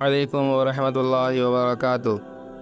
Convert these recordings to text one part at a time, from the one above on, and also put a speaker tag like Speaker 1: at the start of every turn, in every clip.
Speaker 1: علیکم ورحمۃ اللہ وبرکاتہ۔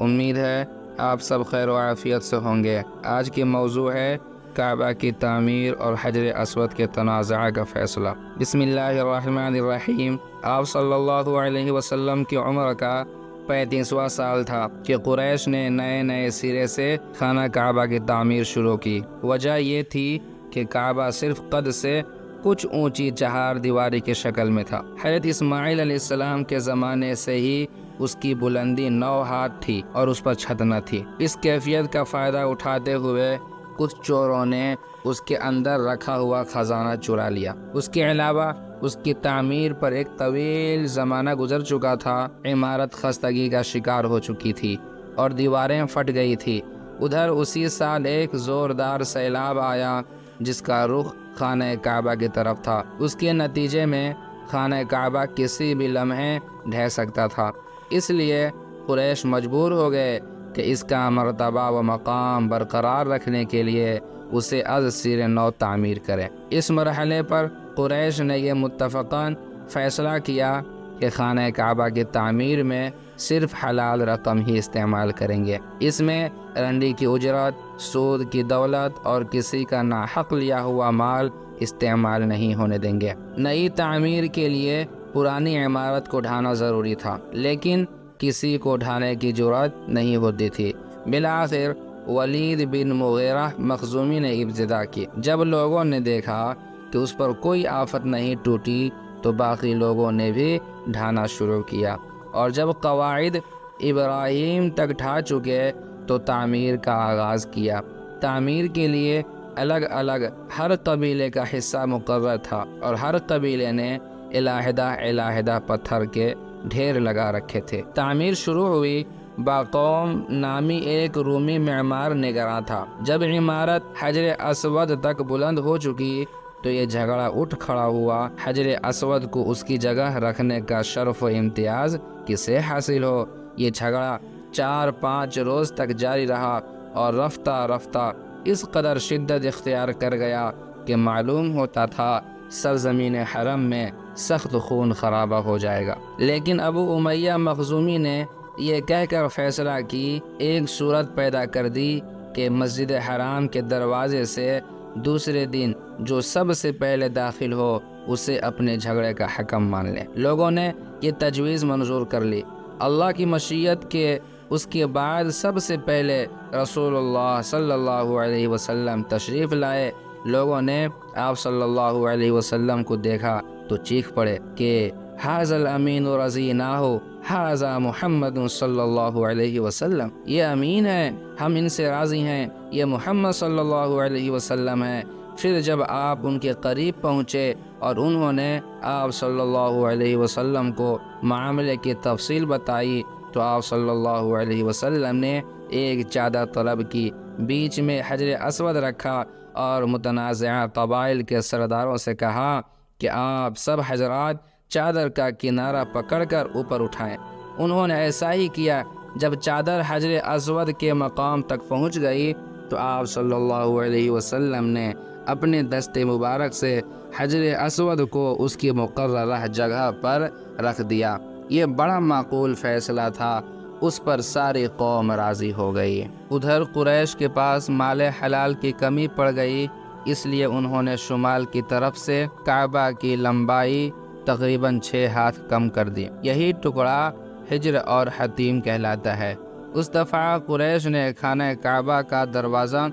Speaker 1: امید ہے آپ سب خیر و عافیت سے ہوں گے۔ آج کی موضوع ہے کعبہ کی تعمیر اور حجر اسود کے تنازع کا فیصلہ۔ بسم اللہ الرحمن الرحیم۔ آپ صلی اللہ علیہ وسلم کی عمر کا 35واں سال تھا کہ قریش نے نئے سرے سے خانہ کعبہ کی تعمیر شروع کی۔ وجہ یہ تھی کہ کعبہ صرف قد سے کچھ اونچی چہار دیواری کی شکل میں تھا۔ حضرت اسماعیل علیہ السلام کے زمانے سے ہی اس کی بلندی 9 ہاتھ تھی اور اس پر چھت نہ تھی۔ اس کیفیت کا فائدہ اٹھاتے ہوئے کچھ چوروں نے اس کے اندر رکھا ہوا خزانہ چرا لیا۔ اس کے علاوہ اس کی تعمیر پر ایک طویل زمانہ گزر چکا تھا۔ عمارت خستگی کا شکار ہو چکی تھی اور دیواریں پھٹ گئی تھی۔ ادھر اسی سال ایک زوردار سیلاب آیا جس کا رخ خانہ کعبہ کی طرف تھا۔ اس کے نتیجے میں خانہ کعبہ کسی بھی لمحے ڈھہ سکتا تھا۔ اس لیے قریش مجبور ہو گئے کہ اس کا مرتبہ و مقام برقرار رکھنے کے لیے اسے از سر نو تعمیر کریں۔ اس مرحلے پر قریش نے یہ متفقاً فیصلہ کیا کہ خانہ کعبہ کی تعمیر میں صرف حلال رقم ہی استعمال کریں گے۔ اس میں رنڈی کی اجرت، سود کی دولت اور کسی کا ناحق لیا ہوا مال استعمال نہیں ہونے دیں گے۔ نئی تعمیر کے لیے پرانی عمارت کو ڈھانا ضروری تھا، لیکن کسی کو ڈھانے کی جرأت نہیں ہوتی تھی۔ بالآخر ولید بن مغیرہ مخزومی نے ابتدا کی۔ جب لوگوں نے دیکھا کہ اس پر کوئی آفت نہیں ٹوٹی تو باقی لوگوں نے بھی ڈھانا شروع کیا، اور جب قواعد ابراہیم تک ڈھا چکے تو تعمیر کا آغاز کیا۔ تعمیر کے لیے الگ الگ ہر قبیلے کا حصہ مقرر تھا اور ہر قبیلے نے علیحدہ پتھر کے ڈھیر لگا رکھے تھے۔ تعمیر شروع ہوئی۔ باقوم نامی ایک رومی معمار نگراں تھا۔ جب عمارت حجر اسود تک بلند ہو چکی تو یہ جھگڑا اٹھ کھڑا ہوا، حجر اسود کو اس کی جگہ رکھنے کا شرف و امتیاز کسے حاصل ہو۔ یہ جھگڑا 4-5 روز تک جاری رہا اور رفتہ رفتہ اس قدر شدت اختیار کر گیا کہ معلوم ہوتا تھا سرزمین حرم میں سخت خون خرابہ ہو جائے گا۔ لیکن ابو امیہ مخزومی نے یہ کہہ کر فیصلہ کی، ایک صورت پیدا کر دی کہ مسجد حرام کے دروازے سے دوسرے دن جو سب سے پہلے داخل ہو اسے اپنے جھگڑے کا حکم مان لے۔ لوگوں نے یہ تجویز منظور کر لی۔ اللہ کی مشیت کے اس کے بعد سب سے پہلے رسول اللہ صلی اللہ علیہ وسلم تشریف لائے۔ لوگوں نے آپ صلی اللہ علیہ وسلم کو دیکھا تو چیخ پڑے کہ ھذا الامین رضیناہ ھذا محمد صلی اللہ علیہ وسلم۔ یہ امین ہے، ہم ان سے راضی ہیں، یہ محمد صلی اللہ علیہ وسلم ہیں۔ پھر جب آپ ان کے قریب پہنچے اور انہوں نے آپ صلی اللہ علیہ وسلم کو معاملے کی تفصیل بتائی تو آپ صلی اللہ علیہ وسلم نے ایک چادر طلب کی، بیچ میں حجر اسود رکھا اور متنازعہ قبائل کے سرداروں سے کہا کہ آپ سب حضرات چادر کا کنارہ پکڑ کر اوپر اٹھائیں۔ انہوں نے ایسا ہی کیا۔ جب چادر حجر اسود کے مقام تک پہنچ گئی تو آپ صلی اللہ علیہ وسلم نے اپنے دست مبارک سے حجر اسود کو اس کی مقررہ جگہ پر رکھ دیا۔ یہ بڑا معقول فیصلہ تھا، اس پر ساری قوم راضی ہو گئی۔ ادھر قریش کے پاس مال حلال کی کمی پڑ گئی، اس لیے انہوں نے شمال کی طرف سے کعبہ کی لمبائی تقریباً 6 ہاتھ کم کر دی۔ یہی ٹکڑا حجر اور حتیم کہلاتا ہے۔ اس دفعہ قریش نے خانہ کعبہ کا دروازہ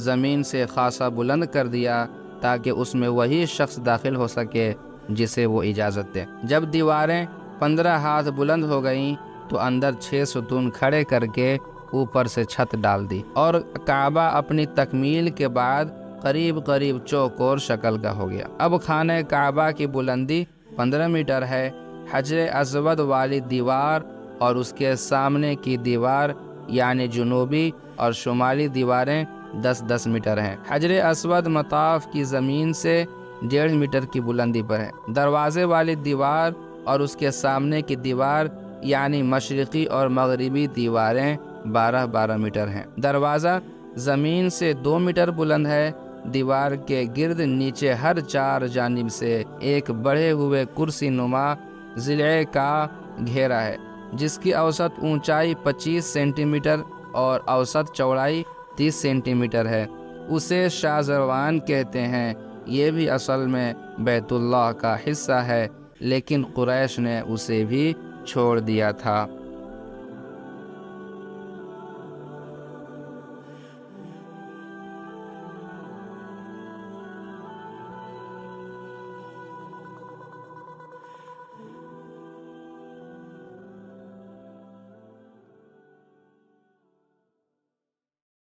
Speaker 1: زمین سے خاصا بلند کر دیا تاکہ اس میں وہی شخص داخل ہو سکے جسے وہ اجازت دے۔ جب دیواریں 15 ہاتھ بلند ہو گئیں تو اندر 6 ستون کھڑے کر کے اوپر سے چھت ڈال دی، اور کعبہ اپنی تکمیل کے بعد قریب چوکور شکل کا ہو گیا۔ اب خانہ کعبہ کی بلندی 15 میٹر ہے۔ حجر اسود والی دیوار اور اس کے سامنے کی دیوار یعنی جنوبی اور شمالی دیواریں 10-10 میٹر ہیں۔ حجر اسود مطاف کی زمین سے 1.5 میٹر کی بلندی پر ہے۔ دروازے والی دیوار اور اس کے سامنے کی دیوار یعنی مشرقی اور مغربی دیواریں 12-12 میٹر ہیں۔ دروازہ زمین سے 2 میٹر بلند ہے۔ دیوار کے گرد نیچے ہر 4 جانب سے ایک بڑھے ہوئے کرسی نما ضلع کا گھیرا ہے۔ جس کی اوسط اونچائی 25 سینٹی میٹر اور اوسط چوڑائی 30 سینٹی میٹر ہے، اسے شاذروان کہتے ہیں۔ یہ بھی اصل میں بیت اللہ کا حصہ ہے، لیکن قریش نے اسے بھی چھوڑ دیا تھا۔